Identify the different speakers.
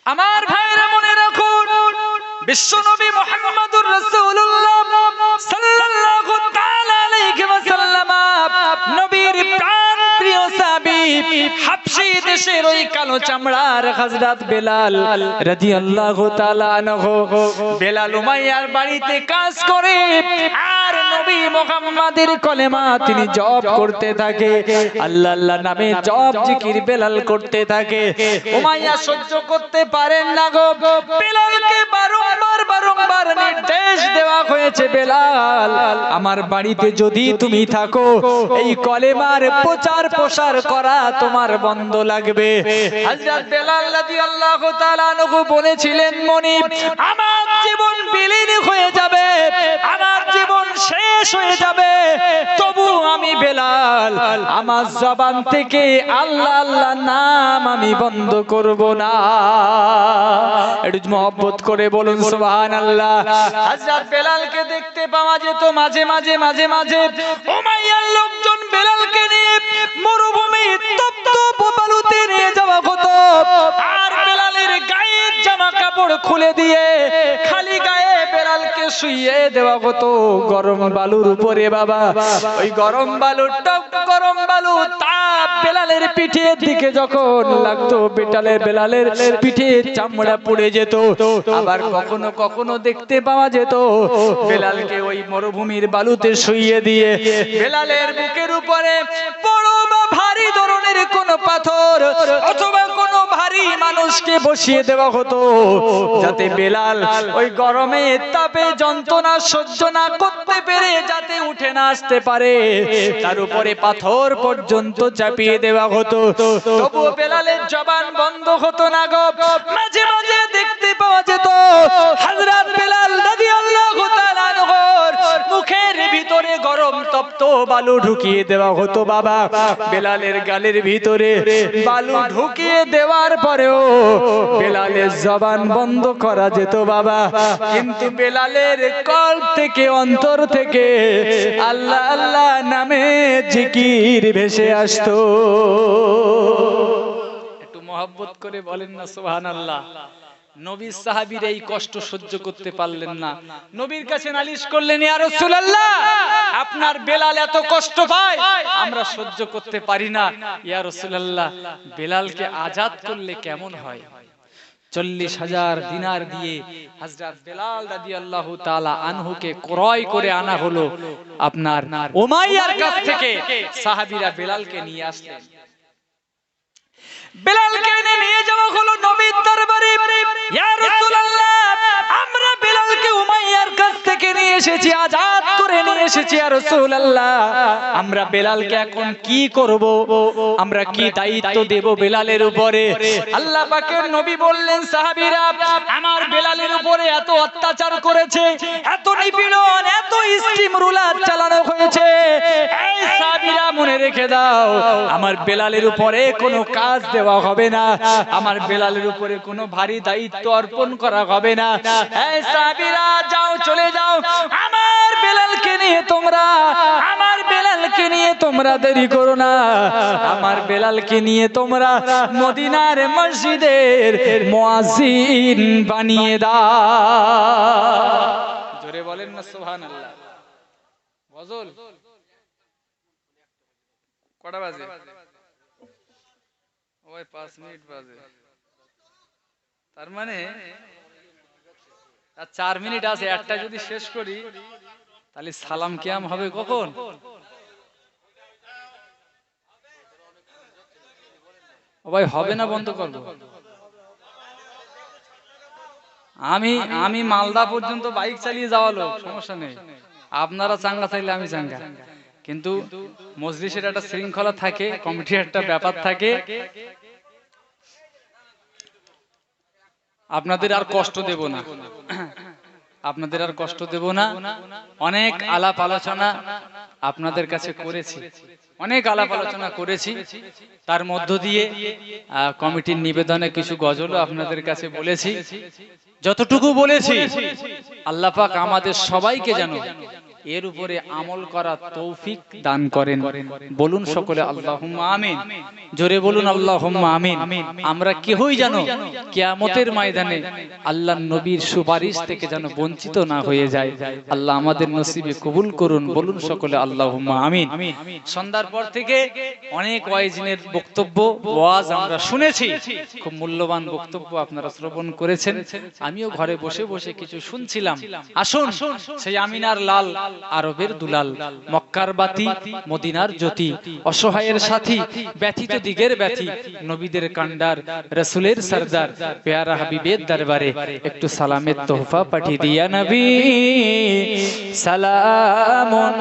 Speaker 1: আমার ভাইরা মনে রাখুন, বিশ্বনবী মুহাম্মদুর রাসূলুল্লাহ সাল্লাল্লাহু তাআলা আলাইহি ওয়াসাল্লাম নবীর প্রাণ প্রিয় সাহাবী হাবশী দেশের ওই কালো চামড়ার হযরত বেলাল রাদিয়াল্লাহু তাআলা আনহু, বেলাল উমাইয়ার বাড়িতে কাজ করে আর নবী মুহাম্মাদের কলেমা তিনি জপ করতে থাকে, আল্লাহ আল্লাহ নামে জপ জিকির বেলাল করতে থাকে। উমাইয়া সহ্য করতে পারেন না গো, বেলালকে বারংবার নির্দেশ দেওয়া হয়েছে, বেলাল আমার বাড়িতে যদি তুমি থাকো এই কলেমার প্রচার প্রসার করা তোমার বন্ধ লাগবে। হযরত বেলাল রাদিয়াল্লাহু তাআলা আনহু বলেছিলেন, মনিব আমার জীবন বিলীন হয়ে যাবে, আমার জীবন শেষ হয়ে যাবে, তবু আমি বেলাল আমার জবান থেকে আল্লাহ আল্লাহ নাম আমি বন্ধ করব না। একটু মহব্বত করে বলুন সুবহানাল্লাহ। হযরত বেলালকে দেখতে পাওয়া যেত মাঝে মাঝে উমাইয়ার লোকজন বেলালকে নিয়ে মরুভূমি তপ্ত বালুতে নিয়ে যাওয়া হতো, আর বেলালের গায়ের জামা কাপড় খুলে দিয়ে খালি গায়ে বেলালকে শুইয়ে দেওয়া হতো গরম বালুর উপরে। বাবা ওই গরম বালুর গরম বালু তাপ বেলালের পিঠের দিকে যখন লাগতো, বেলালের পিঠে চামড়া পুড়ে যেত। আবার কখনো কখনো দেখতে পাওয়া যেত বেলালকে ওই মরুভূমির বালুতে শুইয়ে দিয়ে বেলালের বুকের উপরে বড় বা ভারী ধরনের কোন পাথর অথবা কোন ভারী মানুষকে বসিয়ে দেওয়া হতো, যাতে বেলাল ওই গরমে তাপে যন্ত্রণা সহ্য না করতে পেরে যাতে উঠে না আসতে পারে, তার উপরে পাথর পর্যন্ত চাপিয়ে দেওয়া হতো, তবু বেলালের জবান বন্ধ হতো না গো। মাঝে মাঝে দেখতে পাওয়া যেত হযরত বেলাল রাদিয়াল্লাহু তাআলা আনহুর মুখের ভিতরে গরম তপ্ত বালু ঢুকিয়ে দেওয়া হতো। বাবা বেলালের গালের ভিতরে বালু ঢুকিয়ে দেওয়ার পরেও বেলালের জবান বন্ধ করা যেত বাবা, কিন্তু বেলালের কল্প থেকে অন্তর থেকে আল্লাহ আল্লাহ নামে জিকির ভেসে আসতো। একটু মহব্বত করে বলেন না সুবহানাল্লাহ। নবীর সাহাবীর এই কষ্ট সহ্য করতে পারলেন না, নবীর কাছে নালিশ করলেন, ইয়া রাসূলুল্লাহ আপনার বেলাল এত কষ্ট পায় আমরা সহ্য করতে পারি না, ইয়া রাসূলুল্লাহ বেলালকে আজাদ করলে কেমন হয়? 40,000 দিনার দিয়ে হযরত বেলাল রাদিয়াল্লাহু তাআলা আনহুকে ক্রয় করে আনা হলো আপনার উমাইয়ার কাছ থেকে। সাহাবীরা বেলালকে নিয়ে আসলেন, বেলালকে নিয়ে যাওয়া হলো নবীর দরবারে। ইয়া রাসূলুল্লাহ আমরা বেলালকে উমাইয়ার কাছ থেকে নিয়ে এসেছি, আজাদ করে নিয়ে এসেছি ইয়া রাসূলুল্লাহ, আমরা বেলালকে এখন কি করব, আমরা কি দায়িত্ব দেব বেলালের উপরে? আল্লাহ পাকের নবী বললেন, সাহাবীরা আমার বেলালের উপরে এত অত্যাচার করেছে, এত নিপীড়ন, এত স্টিম রুলার চালানো হয়েছে, এই সাহাবীরা মনে রেখে দাও আমার বেলালের উপরে কোনো কাজ দেওয়া হবে না, আমার বেলালের উপরে কোনো ভারী দায়িত্ব অর্পণ করা হবে না। এই সাহাবীরা যাও, চলে যাও, আমার বেলালকে নিয়ে তোমরা দেরি করো না, আমার বেলালকে নিয়ে তোমরা মদিনার মসজিদের মুয়াজ্জিন বানিয়ে দাও। জোরে বলেন না সুবহানাল্লাহ। গজল কটা বাজে? ওই 5 মিনিট বাজে, তার মানে 4 মিনিট আছে, একটা যদি শেষ করি তাহলে সালাম কিয়াম হবে কখন? ভাই হবে না, বন্ধ করব। আমি মালদা পর্যন্ত বাইক চালিয়ে যাওয়া লোক, সমস্যা নেই, আপনারা চাঙ্গা চাইলে আমি চাঙ্গা, কিন্তু মজলিসের একটা শৃঙ্খলা থাকে, কমিটির একটা ব্যাপার থাকে, আপনাদের আর কষ্ট দেব না, আপনাদের আর কষ্ট দেব না। অনেক আলাপ আলোচনা আপনাদের কাছে করেছি, অনেক আলাপ আলোচনা করেছি, তার মধ্য দিয়ে কমিটির নিবেদনে কিছু গজলও আপনাদের কাছে বলেছি। যতটুকু বলেছি আল্লাহ পাক আমাদের সবাইকে যেন এর উপরে আমল করা তৌফিক দান করেন। বলুন সকলে আল্লাহুম্মা আমিন। জোরে বলুন আল্লাহুম্মা আমিন। আমরা কেহই জানো কিয়ামতের ময়দানে আল্লাহর নবীর সুপারিশ থেকে যেন বঞ্চিত না হয়ে যায়। আল্লাহ আমাদের নসিবে কবুল করুন। বলুন সকলে আল্লাহুম্মা আমিন। সন্ধ্যার পর থেকে অনেক ওয়াইজিনের বক্তব্য ওয়াজ আমরা শুনেছি, খুব মূল্যবান বক্তব্য আপনারা শ্রবণ করেছেন। আমিও ঘরে বসে বসে কিছু শুনছিলাম। আসুন সেই আমিনার লাল, আরবের দুলাল, মক্কার বাতি, মদিনার জ্যোতি, অসহায়ের সাথী, ব্যথিত দিগের ব্যথী, নবীদের কান্ডার, রাসূলের সরদার, পেয়ারা হাবিবের দরবারে একটু সালামের তোহফা পাঠিয়ে দিয়া নবী সালামুন